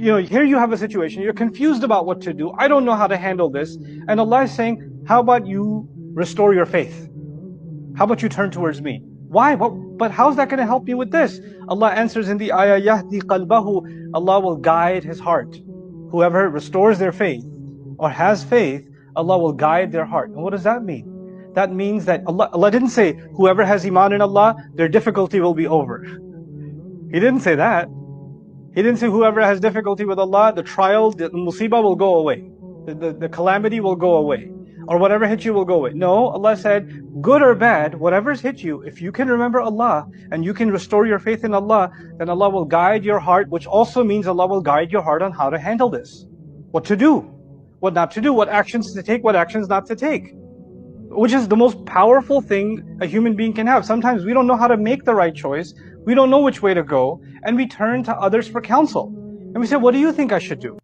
Here you have a situation, you're confused about what to do, I don't know how to handle this, and Allah is saying, how about you restore your faith? How about you turn towards me? Why? But how's that going to help you with this? Allah answers in the ayah, يَهْدِي قَلْبَهُ, Allah will guide his heart. Whoever restores their faith or has faith, Allah will guide their heart. And what does that mean? That means that Allah didn't say, whoever has iman in Allah, their difficulty will be over. He didn't say that. He didn't say whoever has difficulty with Allah, the trial, the musibah will go away. The calamity will go away. Or whatever hit you will go away. No, Allah said, good or bad, whatever's hit you, if you can remember Allah and you can restore your faith in Allah, then Allah will guide your heart, which also means Allah will guide your heart on how to handle this. What to do, what not to do, what actions to take, what actions not to take. Which is the most powerful thing a human being can have. Sometimes we don't know how to make the right choice, we don't know which way to go, and we turn to others for counsel. And we say, what do you think I should do?